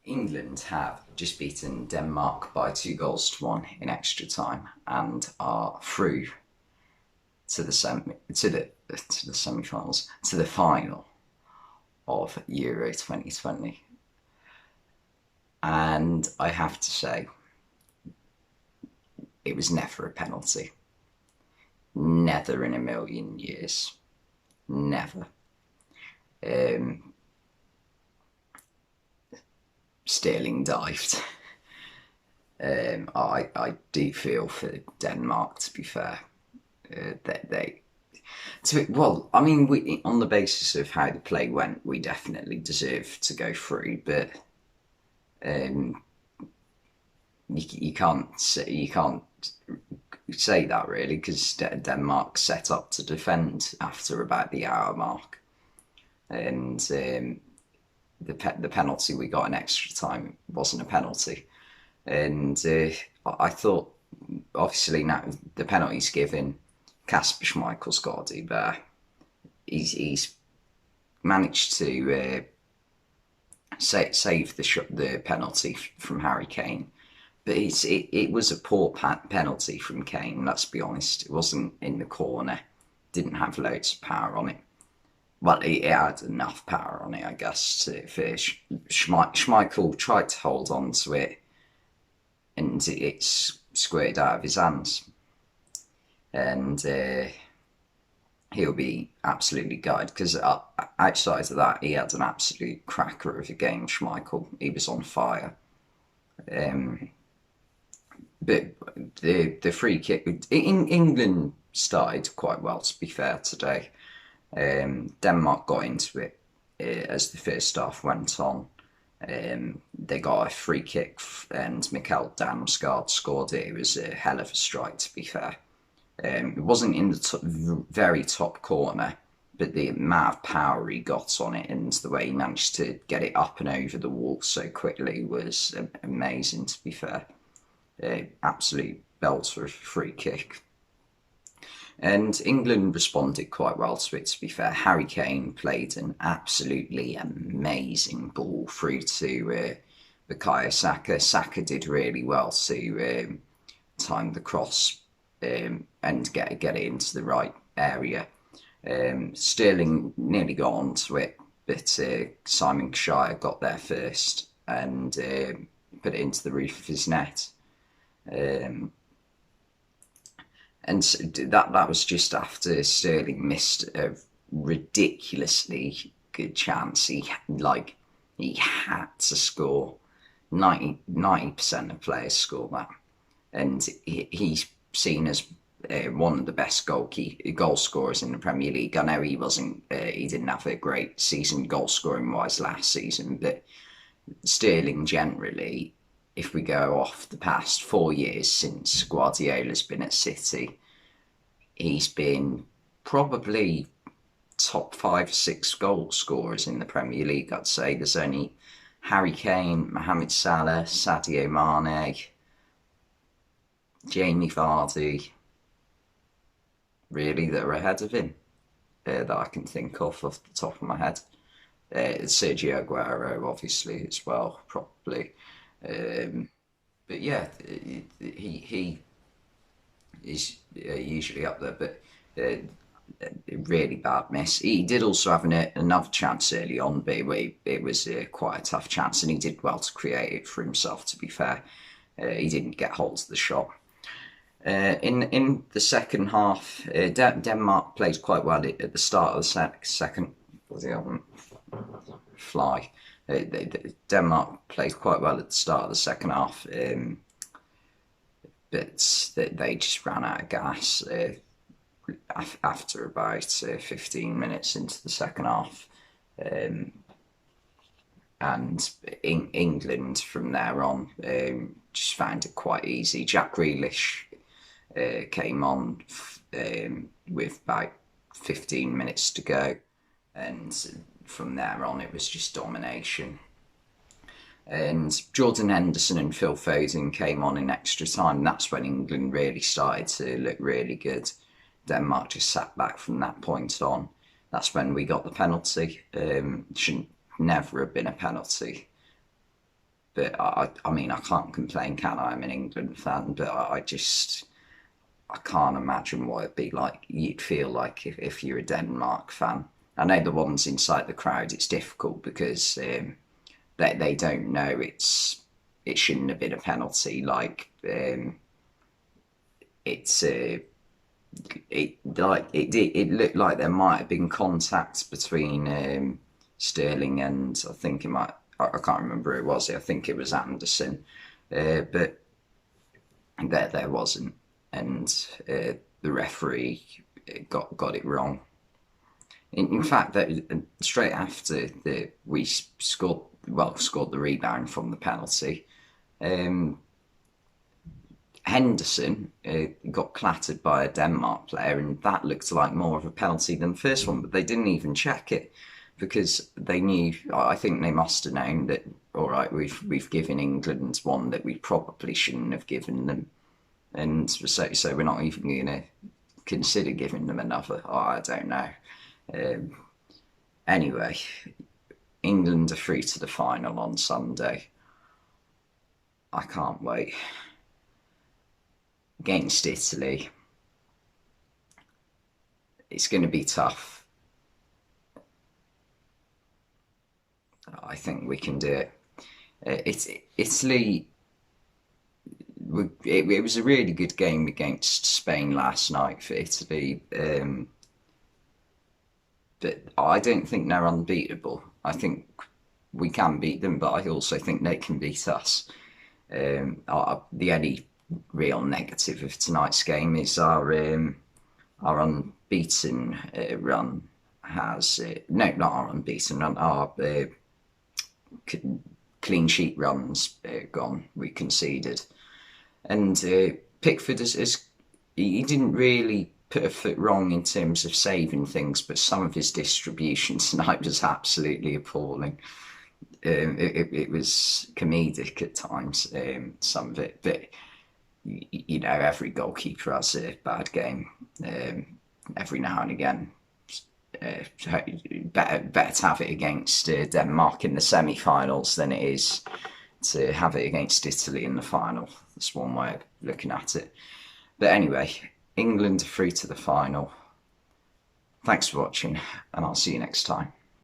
England have just beaten Denmark by 2 goals to 1 in extra time and are through to the semi-finals, to the final of Euro 2020. And I have to say, it was never a penalty. Never in a million years. Never. Um, Sterling dived. I do feel for Denmark, to be fair. They well, I mean, on the basis of how the play went, we definitely deserve to go through. But um, you can't say that really because Denmark set up to defend after about the hour mark, and the penalty we got in extra time wasn't a penalty. And I thought, obviously, now the penalty's given. Kasper Schmeichel's got to do better. He's managed to save the penalty from Harry Kane, but it was a poor penalty from Kane. Let's be honest, it wasn't in the corner. Didn't have loads of power on it. Well, it had enough power on it, I guess. For Schmeichel tried to hold on to it, and it's squirted out of his hands. And he'll be absolutely gutted because outside of that, he had an absolute cracker of a game. Schmeichel, he was on fire. Um, but the free kick in England started quite well. To be fair, today, Denmark got into it as the first half went on. They got a free kick and Mikkel Damsgaard scored it. It was a hell of a strike, to be fair. It wasn't in the very top corner, but the amount of power he got on it and the way he managed to get it up and over the wall so quickly was amazing, to be fair. Absolute belter of free kick. And England responded quite well to it, to be fair. Harry Kane played an absolutely amazing ball through to Bukayo Saka. Saka did really well to time the cross and get it into the right area. Sterling nearly got onto it, but Simon Kjær got there first and put it into the roof of his net. Um, and that was just after Sterling missed a ridiculously good chance. He had to score. 90% of players score that, and he's seen as one of the best goal scorers in the Premier League. I know he didn't have a great season goal scoring wise last season, but Sterling generally, if we go off the past 4 years since Guardiola's been at City, he's been probably top 5, 6 goal scorers in the Premier League. I'd say there's only Harry Kane, Mohamed Salah, Sadio Mane, Jamie Vardy, really, that are ahead of him that I can think of off the top of my head. Sergio Aguero, obviously, as well, probably. Um, but yeah, he is usually up there, but really bad miss. He did also have another chance early on, but it was quite a tough chance, and he did well to create it for himself, to be fair. He didn't get hold of the shot. In the second half, Denmark played quite well at the start of the second. Fly. Denmark played quite well at the start of the second half, but they just ran out of gas after about 15 minutes into the second half. Um, and England from there on just found it quite easy. Jack Grealish came on with about 15 minutes to go, and from there on it was just domination. And Jordan Henderson and Phil Foden came on in extra time. That's when England really started to look really good. Denmark just sat back from that point on. That's when we got the penalty. Shouldn't never have been a penalty. But I mean, I can't complain, can I? I'm an England fan, but I can't imagine what it'd be like. You'd feel like if you're a Denmark fan. I know the ones inside the crowd, it's difficult because they don't know it shouldn't have been a penalty. Like it's it looked like there might have been contact between Sterling and I think it might I can't remember who it was. I think it was Anderson, but there wasn't, and the referee got it wrong. In fact, that straight after we scored the rebound from the penalty, um, Henderson got clattered by a Denmark player, and that looked like more of a penalty than the first one. But they didn't even check it because they knew. I think they must have known that. All right, we've given England one that we probably shouldn't have given them, and so we're not even going to consider giving them another. Oh, I don't know. Um, anyway, England are through to the final on Sunday. I can't wait. Against Italy, it's going to be tough. I think we can do it. It's Italy. It was a really good game against Spain last night for Italy, but I don't think they're unbeatable. I think we can beat them, but I also think they can beat us. The only real negative of tonight's game is our unbeaten run has no, not our unbeaten run, our clean sheet runs gone. We conceded, and Pickford he didn't really put a foot wrong in terms of saving things, but some of his distribution tonight was absolutely appalling. It was comedic at times, some of it, but you know, every goalkeeper has a bad game every now and again. Better to have it against Denmark in the semi-finals than it is to have it against Italy in the final. That's one way of looking at it. But anyway, England are through to the final. Thanks for watching, and I'll see you next time.